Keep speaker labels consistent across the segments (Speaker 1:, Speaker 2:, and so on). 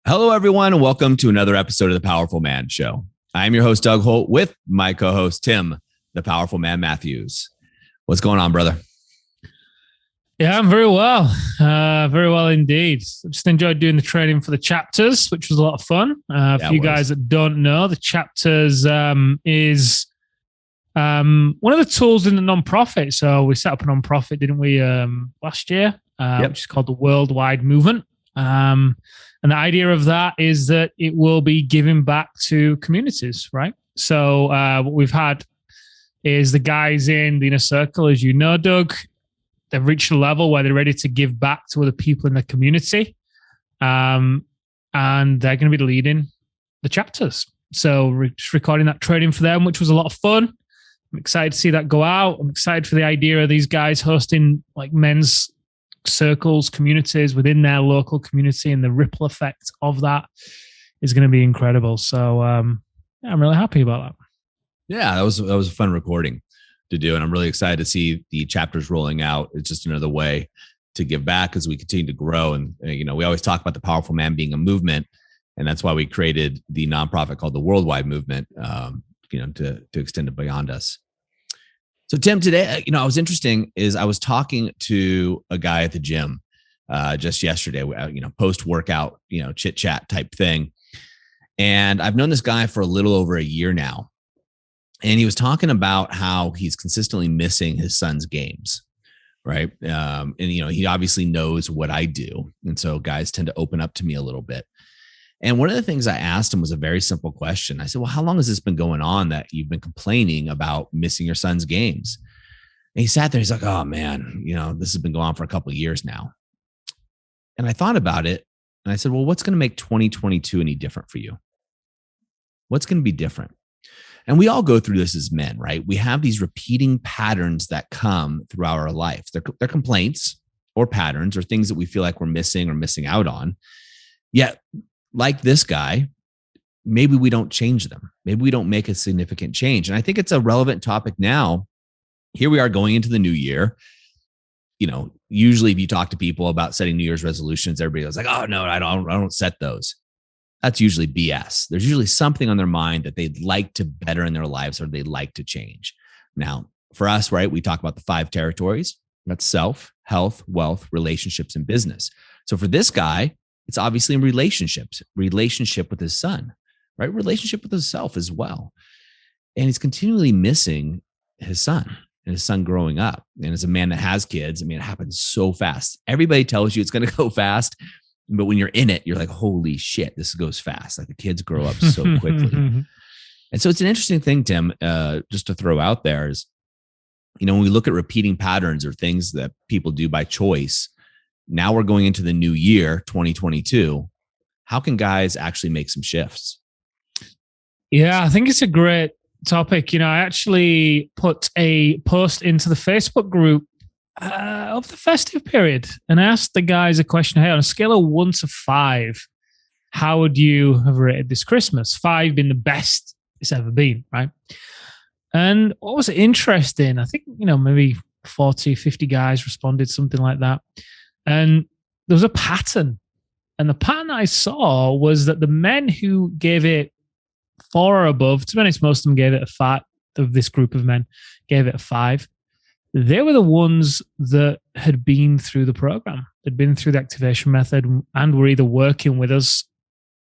Speaker 1: Hello, everyone, and welcome to another episode of The Powerful Man Show. I'm your host, Doug Holt, with my co-host, Tim, the Powerful Man Matthews. What's going on, brother?
Speaker 2: Yeah, I'm very well. Very well indeed. Just enjoyed doing the training for the chapters, which was a lot of fun. For you guys that don't know, the chapters is one of the tools in the nonprofit. So we set up a nonprofit, didn't we, last year, which is called the Worldwide Movement. And the idea of that is that it will be giving back to communities, right? So what we've had is the guys in the inner circle, as you know, Doug, they've reached a level where they're ready to give back to other people in the community. And they're going to be leading the chapters. So we're just recording that training for them, which was a lot of fun. I'm excited to see that go out. I'm excited for the idea of these guys hosting like men's circles, communities within their local community, and the ripple effect of that is going to be incredible. So I'm really happy about that.
Speaker 1: Yeah, that was a fun recording to do, and I'm really excited to see the chapters rolling out. It's just another way to give back as we continue to grow. And we always talk about the Powerful Man being a movement, and that's why we created the nonprofit called the Worldwide Movement. To extend it beyond us. So Tim, today, I was interesting is I was talking to a guy at the gym just yesterday, post workout, chit chat type thing. And I've known this guy for a little over a year now. And he was talking about how he's consistently missing his son's games. Right. And he obviously knows what I do. And so guys tend to open up to me a little bit. And one of the things I asked him was a very simple question. I said, well, how long has this been going on that you've been complaining about missing your son's games? And he sat there. He's like, oh, man, this has been going on for a couple of years now. And I thought about it. And I said, well, what's going to make 2022 any different for you? What's going to be different? And we all go through this as men, right? We have these repeating patterns that come throughout our life. They're complaints or patterns or things that we feel like we're missing or missing out on. Yet, like this guy, maybe we don't change them. Maybe we don't make a significant change. And I think it's a relevant topic now. Here we are going into the new year. Usually if you talk to people about setting New Year's resolutions, everybody goes like, oh, no, I don't set those. That's usually BS. There's usually something on their mind that they'd like to better in their lives or they'd like to change. Now, for us, right, we talk about the 5 territories. That's self, health, wealth, relationships, and business. So for this guy, it's obviously in relationship with his son, right? Relationship with himself as well. And he's continually missing his son and his son growing up. And as a man that has kids, it happens so fast. Everybody tells you it's going to go fast, but when you're in it, you're like, holy shit, this goes fast. Like the kids grow up so quickly. And so it's an interesting thing, Tim, just to throw out there is, when we look at repeating patterns or things that people do by choice, now we're going into the new year, 2022. How can guys actually make some shifts?
Speaker 2: Yeah, I think it's a great topic. I actually put a post into the Facebook group of the festive period, and I asked the guys a question. Hey, on a scale of 1 to 5, how would you have rated this Christmas? 5 being the best it's ever been, right? And what was interesting, I think, maybe 40, 50 guys responded, something like that. And there was a pattern. And the pattern I saw was that the men who gave it 4 or above, to be honest, most of them gave it a 5, of this group of men gave it a 5. They were the ones that had been through the program, had been through the activation method, and were either working with us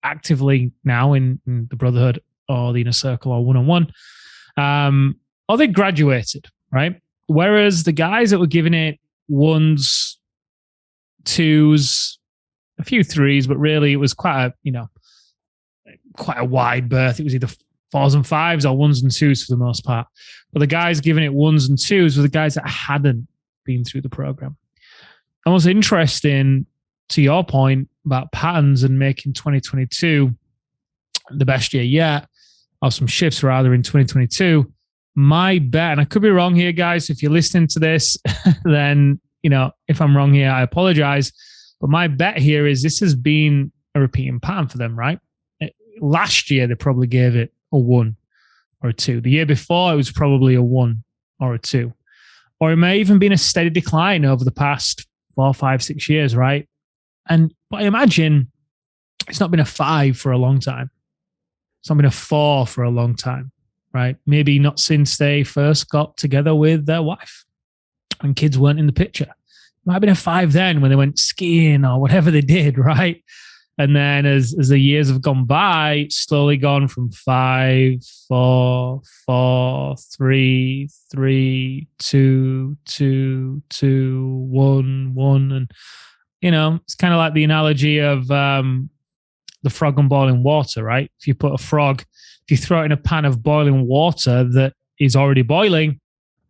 Speaker 2: actively now in the Brotherhood or the Inner Circle or one-on-one, or they graduated, right? Whereas the guys that were giving it 1s, 2s, a few 3s, but really it was quite a wide berth. It was either 4s and 5s or 1s and 2s for the most part. But the guys giving it 1s and 2s were the guys that hadn't been through the program. And what's interesting, to your point about patterns and making 2022 the best year yet, or some shifts rather in 2022, my bet, and I could be wrong here, guys, if you're listening to this, then if I'm wrong here, I apologize. But my bet here is this has been a repeating pattern for them, right? Last year, they probably gave it a 1 or a 2. The year before, it was probably a 1 or a 2. Or it may even been a steady decline over the past 4, 5, 6 years, right? But I imagine It's not been a 5 for a long time. It's not been a 4 for a long time, right? Maybe not since they first got together with their wife and kids weren't in the picture. It might have been a 5 then when they went skiing or whatever they did, right? And then as the years have gone by, it's slowly gone from 5, 4, 4, 3, 3, 2, 2, 2, 1, 1. And, it's kind of like the analogy of the frog and boiling water, right? If you put a frog, if you throw it in a pan of boiling water that is already boiling,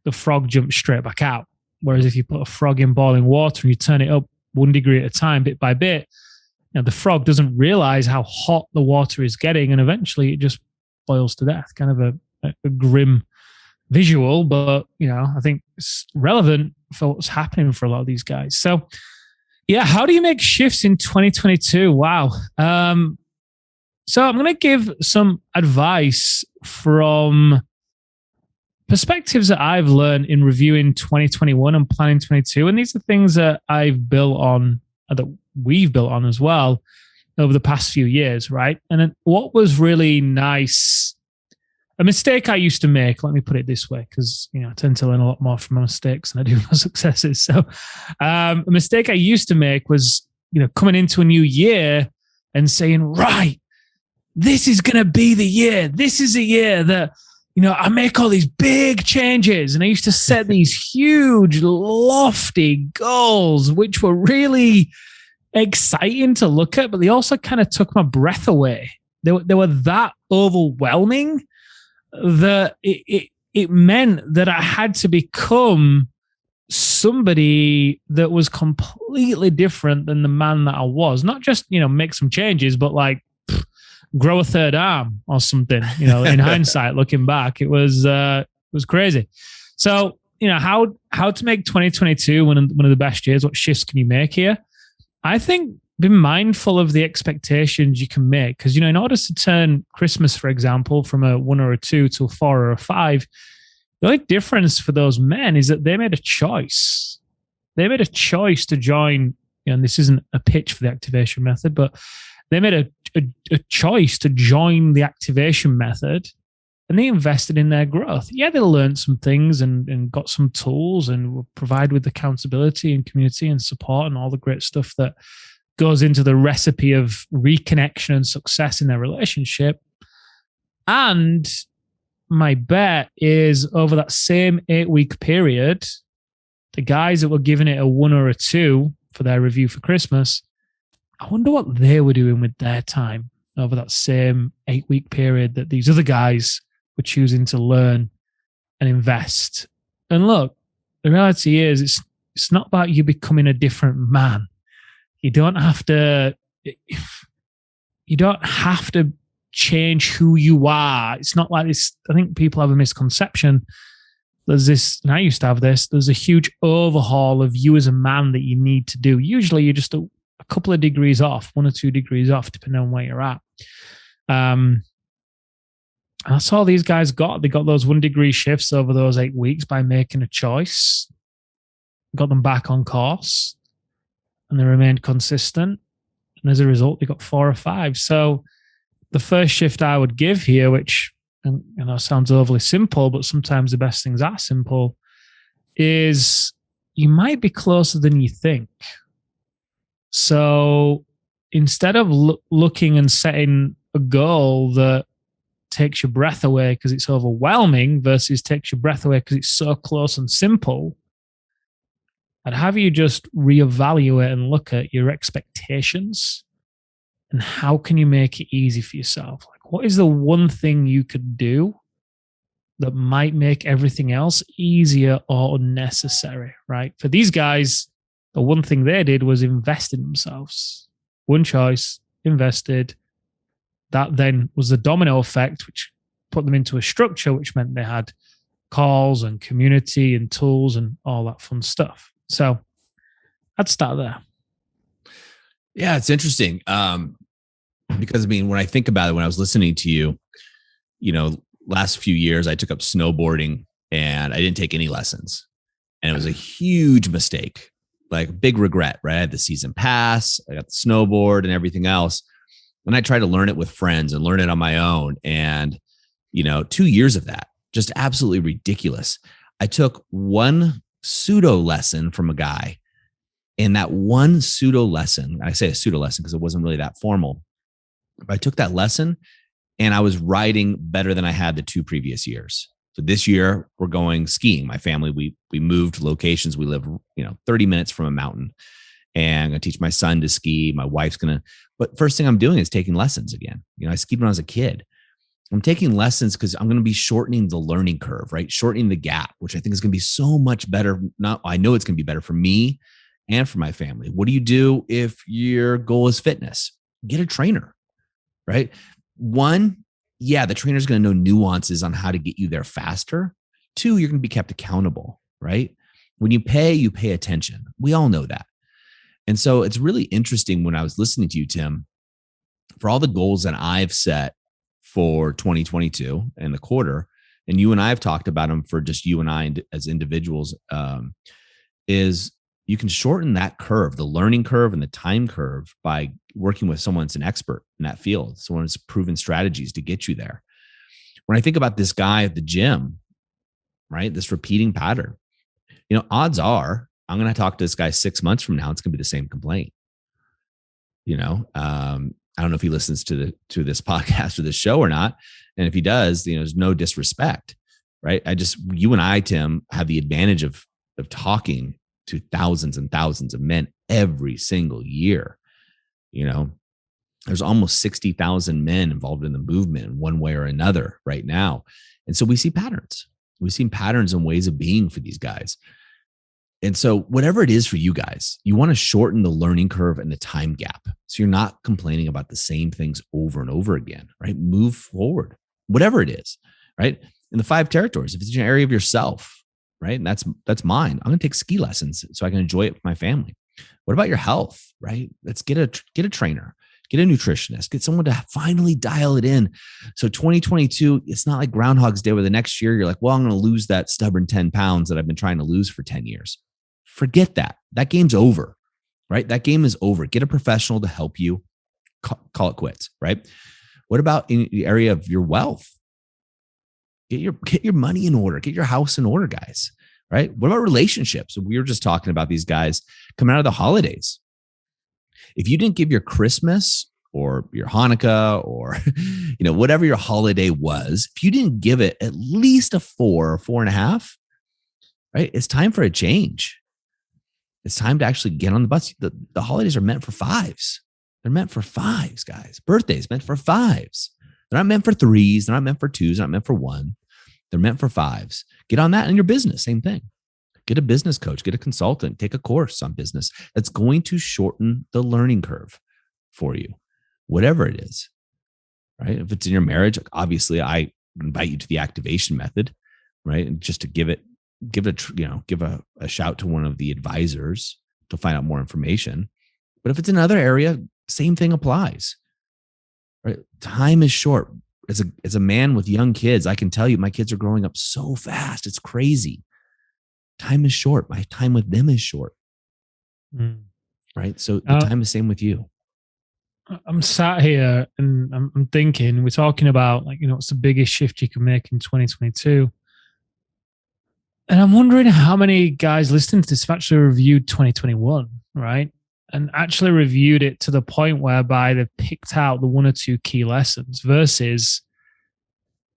Speaker 2: the frog jumps straight back out. Whereas if you put a frog in boiling water and you turn it up 1 degree at a time, bit by bit, the frog doesn't realize how hot the water is getting, and eventually it just boils to death. Kind of a grim visual, but I think it's relevant for what's happening for a lot of these guys. So, yeah, how do you make shifts in 2022? Wow. So I'm going to give some advice from perspectives that I've learned in reviewing 2021 and planning 22, and these are things that I've built on, that we've built on as well over the past few years, right? And then what was really nice, a mistake I used to make, let me put it this way, because I tend to learn a lot more from my mistakes than I do my successes. So a mistake I used to make was, coming into a new year and saying, right, this is going to be the year. This is a year that, I make all these big changes. And I used to set these huge, lofty goals, which were really exciting to look at, but they also kind of took my breath away. They were that overwhelming that it meant that I had to become somebody that was completely different than the man that I was. Not just, make some changes, but like grow a third arm or something, in hindsight, looking back, it was crazy. So, how to make 2022 one of the best years, what shifts can you make here? I think be mindful of the expectations you can make. Because, in order to turn Christmas, for example, from a 1 or a 2 to a 4 or a 5, the only difference for those men is that they made a choice. They made a choice to join, and this isn't a pitch for the activation method, but they made a choice to join the activation method, and they invested in their growth. Yeah, they learned some things and got some tools and were provided with accountability and community and support and all the great stuff that goes into the recipe of reconnection and success in their relationship. And my bet is over that same 8-week period, the guys that were giving it a 1 or a 2 for their review for Christmas, I wonder what they were doing with their time over that same 8-week period that these other guys were choosing to learn and invest. And look, the reality is it's not about you becoming a different man. You don't have to change who you are. It's not like this. I think people have a misconception. There's this, and I used to have this, there's a huge overhaul of you as a man that you need to do. Usually you're just a couple of degrees off, 1 or 2 degrees off, depending on where you're at. That's all these guys got. They got those 1 degree shifts over those 8 weeks by making a choice, got them back on course, and they remained consistent. And as a result, they got 4 or 5. So the first shift I would give here, which sounds overly simple, but sometimes the best things are simple, is you might be closer than you think. So instead of looking and setting a goal that takes your breath away because it's overwhelming versus takes your breath away because it's so close and simple, I'd have you just reevaluate and look at your expectations and how can you make it easy for yourself? Like, what is the one thing you could do that might make everything else easier or unnecessary, right? For these guys, the one thing they did was invest in themselves. One choice, invested. That then was the domino effect, which put them into a structure, which meant they had calls and community and tools and all that fun stuff. So I'd start there.
Speaker 1: Yeah, it's interesting. Because when I think about it, when I was listening to you, last few years, I took up snowboarding and I didn't take any lessons. And it was a huge mistake, like big regret, right? I had the season pass, I got the snowboard and everything else. And I tried to learn it with friends and learn it on my own. And, 2 years of that, just absolutely ridiculous. I took one pseudo lesson from a guy. And that one pseudo lesson, I say a pseudo lesson because it wasn't really that formal, but I took that lesson and I was riding better than I had the 2 previous years. So this year we're going skiing. My family, we moved locations. We live, 30 minutes from a mountain, and I teach my son to ski. My wife's but first thing I'm doing is taking lessons again. I skied when I was a kid. I'm taking lessons because I'm going to be shortening the learning curve, right? Shortening the gap, which I think is going to be so much better. I know it's going to be better for me and for my family. What do you do if your goal is fitness? Get a trainer, right? One, the trainer's going to know nuances on how to get you there faster. 2, you're going to be kept accountable, right? When you pay attention. We all know that. And so it's really interesting when I was listening to you, Tim, for all the goals that I've set for 2022 and the quarter, and you and I have talked about them for just you and I as individuals, is you can shorten that curve, the learning curve and the time curve, by working with someone that's an expert in that field, someone that's proven strategies to get you there. When I think about this guy at the gym, right, this repeating pattern, odds are I'm going to talk to this guy 6 months from now. It's going to be the same complaint. I don't know if he listens to this podcast or this show or not. And if he does, there's no disrespect, right? You and I, Tim, have the advantage of talking to thousands and thousands of men every single year. There's almost 60,000 men involved in the movement in one way or another right now. And so we see patterns. We've seen patterns and ways of being for these guys. And so whatever it is for you guys, you want to shorten the learning curve and the time gap. So you're not complaining about the same things over and over again, right? Move forward, whatever it is, right? In the 5 territories, if it's an area of yourself, right? And that's mine. I'm going to take ski lessons so I can enjoy it with my family. What about your health, right? Let's get a trainer, get a nutritionist, get someone to finally dial it in. So 2022, it's not like Groundhog's Day where the next year you're like, well, I'm going to lose that stubborn 10 pounds that I've been trying to lose for 10 years. Forget that. That game's over, right? That game is over. Get a professional to help you. Call it quits, right? What about in the area of your wealth? Get your money in order. Get your house in order, guys, right? What about relationships? We were just talking about these guys coming out of the holidays. If you didn't give your Christmas or your Hanukkah or, whatever your holiday was, if you didn't give it at least a 4 or 4.5, right? It's time for a change. It's time to actually get on the bus. The holidays are meant for 5s. They're meant for 5s, guys. Birthdays meant for 5s. They're not meant for 3s. They're not meant for 2s. They're not meant for 1. They're meant for 5s. Get on that in your business. Same thing. Get a business coach, get a consultant, take a course on business that's going to shorten the learning curve for you, whatever it is, right? If it's in your marriage, obviously I invite you to the activation method, right? And just to give a shout to one of the advisors to find out more information. But if it's another area, same thing applies, right? Time is short. As a man with young kids, I can tell you my kids are growing up so fast. It's crazy. Time is short. My time with them is short. Right? So the time is same with you.
Speaker 2: I'm sat here and I'm thinking, we're talking about what's the biggest shift you can make in 2022. And I'm wondering how many guys listening to this have actually reviewed 2021, right? And actually reviewed it to the point whereby they've picked out the 1 or 2 key lessons versus,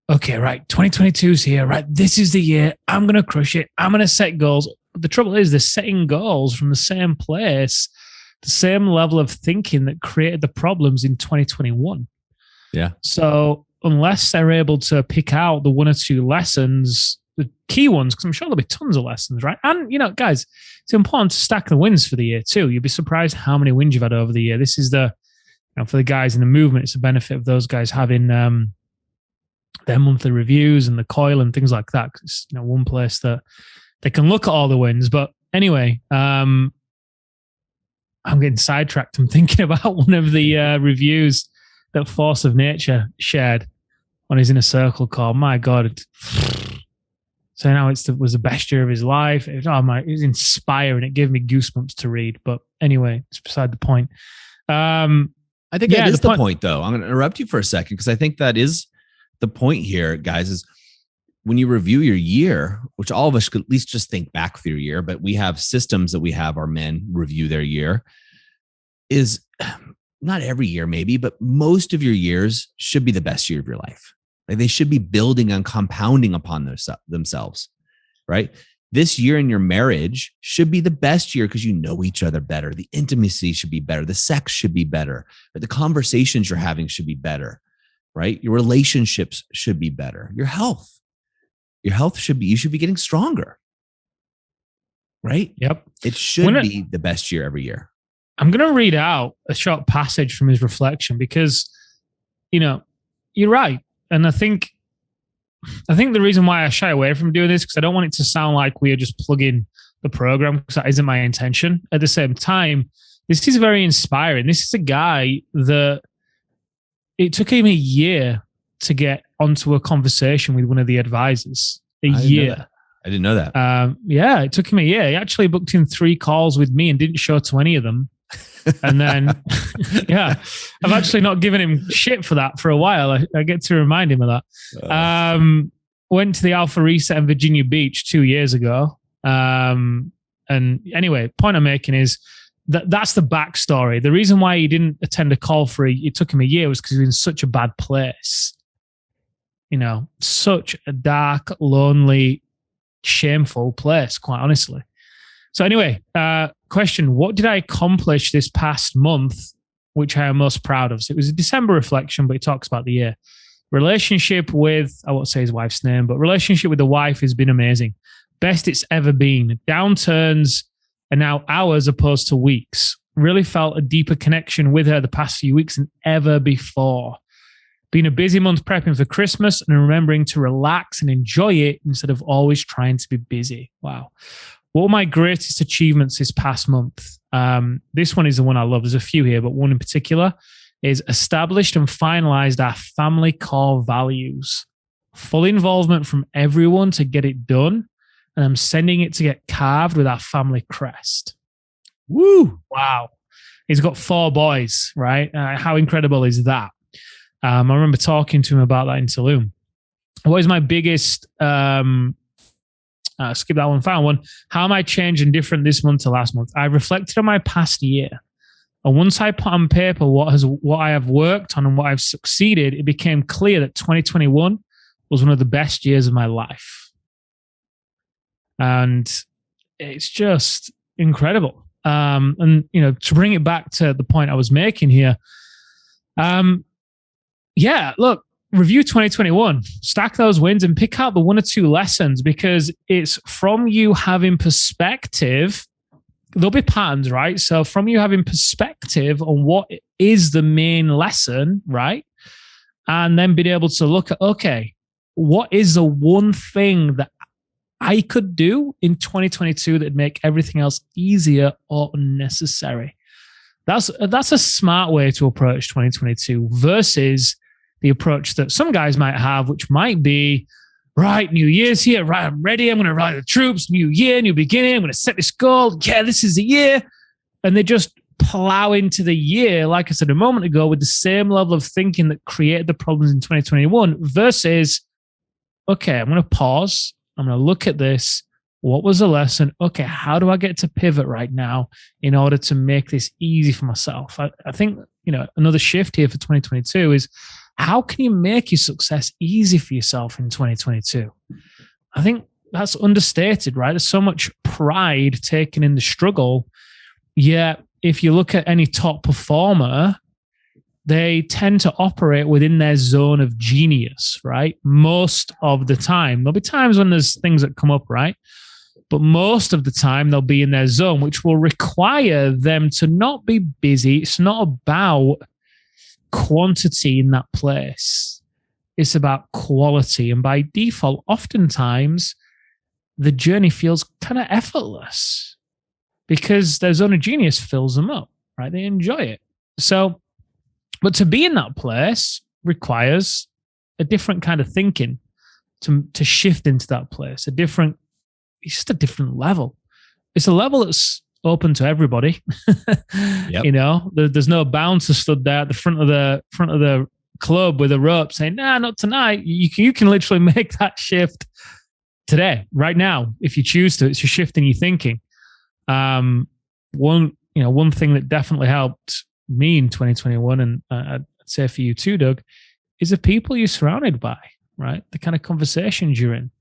Speaker 2: okay, right, 2022 is here, right? This is the year. I'm going to crush it. I'm going to set goals. But the trouble is they're setting goals from the same place, the same level of thinking that created the problems in 2021.
Speaker 1: Yeah.
Speaker 2: So unless they're able to pick out the 1 or 2 lessons, the key ones, because I'm sure there'll be tons of lessons, right? And, guys, it's important to stack the wins for the year too. You'll be surprised how many wins you've had over the year. This is for the guys in the movement, it's a benefit of those guys having their monthly reviews and the coil and things like that. It's one place that they can look at all the wins. But anyway, I'm getting sidetracked. I'm thinking about one of the reviews that Force of Nature shared on his Inner Circle call. My God. Saying how it was the best year of his life. It was inspiring. It gave me goosebumps to read. But anyway, it's beside the point.
Speaker 1: I think that is the point, though. I'm going to interrupt you for a second because I think that is the point here, guys, is when you review your year, which all of us could at least just think back through your year, but we have systems that we have our men review their year, is not every year maybe, but most of your years should be the best year of your life. Like they should be building and compounding upon themselves, right? This year in your marriage should be the best year because you know each other better. The intimacy should be better. The sex should be better. The conversations you're having should be better, right? Your relationships should be better. Your health should be, you should be getting stronger, right?
Speaker 2: Yep.
Speaker 1: It should be the best year every year.
Speaker 2: I'm going to read out a short passage from his reflection because, you're right. And I think the reason why I shy away from doing this, because I don't want it to sound like we are just plugging the program, because that isn't my intention. At the same time, this is very inspiring. This is a guy that it took him a year to get onto a conversation with one of the advisors. A year.
Speaker 1: I didn't know that.
Speaker 2: Yeah, it took him a year. He actually booked in 3 calls with me and didn't show to any of them. And then, yeah, I've actually not given him shit for that for a while. I get to remind him of that. Went to the Alpha Reset in Virginia Beach 2 years ago. And anyway, point I'm making is that's the backstory. The reason why he didn't attend a call it took him a year was because he was in such a bad place. Such a dark, lonely, shameful place, quite honestly. So anyway, question, what did I accomplish this past month, which I am most proud of? So it was a December reflection, but it talks about the year. Relationship with, I won't say his wife's name, but relationship with the wife has been amazing. Best it's ever been. Downturns are now hours opposed to weeks. Really felt a deeper connection with her the past few weeks than ever before. Been a busy month prepping for Christmas and remembering to relax and enjoy it instead of always trying to be busy. Wow. What were my greatest achievements this past month? This one is the one I love. There's a few here, but one in particular is established and finalized our family core values. Full involvement from everyone to get it done. And I'm sending it to get carved with our family crest.
Speaker 1: Woo!
Speaker 2: Wow. He's got 4 boys, right? How incredible is that? I remember talking to him about that in Tulum. What is my biggest... skip that one. Found one. How am I changing different this month to last month? I reflected on my past year. And once I put on paper what I have worked on and what I've succeeded, it became clear that 2021 was one of the best years of my life. And it's just incredible. And to bring it back to the point I was making here, look, review 2021, stack those wins and pick out the 1 or 2 lessons, because it's from you having perspective. There'll be patterns, right? So from you having perspective on what is the main lesson, right? And then being able to look at, okay, what is the one thing that I could do in 2022 that'd make everything else easier or unnecessary? That's a smart way to approach 2022 versus the approach that some guys might have, which might be, right, New Year's here, right, I'm ready, I'm going to rally the troops, new year, new beginning, I'm going to set this goal, yeah, this is the year. And they just plow into the year, like I said a moment ago, with the same level of thinking that created the problems in 2021 versus, okay, I'm going to pause, I'm going to look at this, what was the lesson? Okay, how do I get to pivot right now in order to make this easy for myself? I think, another shift here for 2022 is, how can you make your success easy for yourself in 2022? I think that's understated, right? There's so much pride taken in the struggle. Yet, if you look at any top performer, they tend to operate within their zone of genius, right? Most of the time. There'll be times when there's things that come up, right? But most of the time, they'll be in their zone, which will require them to not be busy. It's not about quantity in that place. It's about quality. And by default, oftentimes, the journey feels kind of effortless because their zone of genius fills them up, right? They enjoy it. So, but to be in that place requires a different kind of thinking to shift into that place, it's just a different level. It's a level that's open to everybody.
Speaker 1: Yep.
Speaker 2: You know, there's no bouncer stood there at the front of the club with a rope saying, "Nah, not tonight." You can literally make that shift today, right now, if you choose to. It's a shift in your thinking. One thing that definitely helped me in 2021, and I'd say for you too, Doug, is the people you're surrounded by, right? The kind of conversations you're in,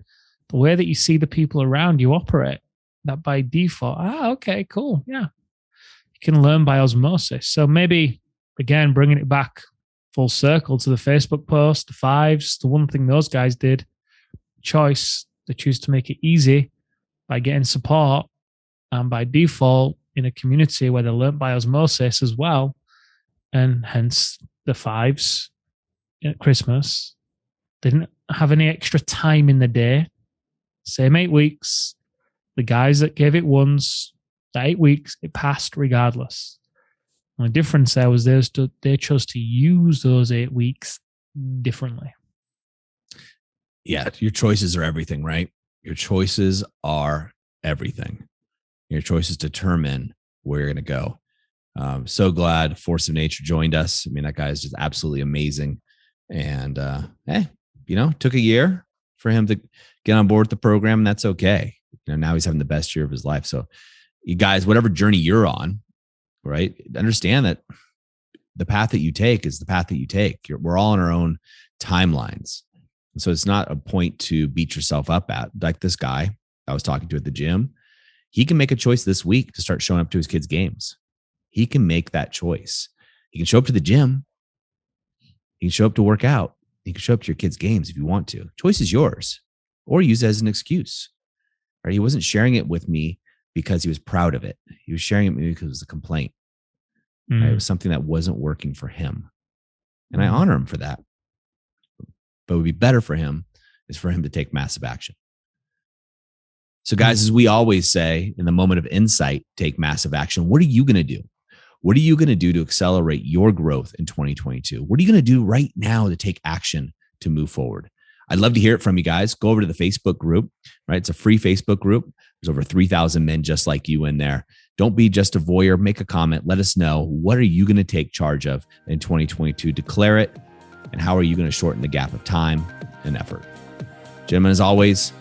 Speaker 2: the way that you see the people around you operate, that by default, okay, cool. Yeah. You can learn by osmosis. So maybe, again, bringing it back full circle to the Facebook post, the fives, the one thing those guys did, choice, they choose to make it easy by getting support, and by default in a community where they learn by osmosis as well. And hence the fives at Christmas, they didn't have any extra time in the day. Same 8 weeks. The guys that gave it once, the 8 weeks, it passed regardless. And the difference there was they chose to use those 8 weeks differently.
Speaker 1: Yeah, your choices are everything, right? Your choices are everything. Your choices determine where you're going to go. So glad Force of Nature joined us. I mean, that guy is just absolutely amazing. And took a year for him to get on board with the program, and that's okay. Now he's having the best year of his life. So you guys, whatever journey you're on, right, understand that the path that you take is the path that you take. We're all on our own timelines. And so it's not a point to beat yourself up at. Like this guy I was talking to at the gym, he can make a choice this week to start showing up to his kids' games. He can make that choice. He can show up to the gym. He can show up to work out. You can show up to your kids' games if you want to. Choice is yours, or use it as an excuse. Right? He wasn't sharing it with me because he was proud of it. He was sharing it with me because it was a complaint. Right? It was something that wasn't working for him. And I honor him for that. But what would be better for him is for him to take massive action. So guys, as we always say, in the moment of insight, take massive action. What are you going to do? What are you going to do to accelerate your growth in 2022? What are you going to do right now to take action to move forward? I'd love to hear it from you guys. Go over to the Facebook group, right? It's a free Facebook group. There's over 3,000 men just like you in there. Don't be just a voyeur. Make a comment. Let us know, what are you going to take charge of in 2022? Declare it. And how are you going to shorten the gap of time and effort? Gentlemen, as always,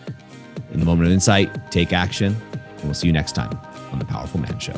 Speaker 1: in the moment of insight, take action. And we'll see you next time on The Powerful Man Show.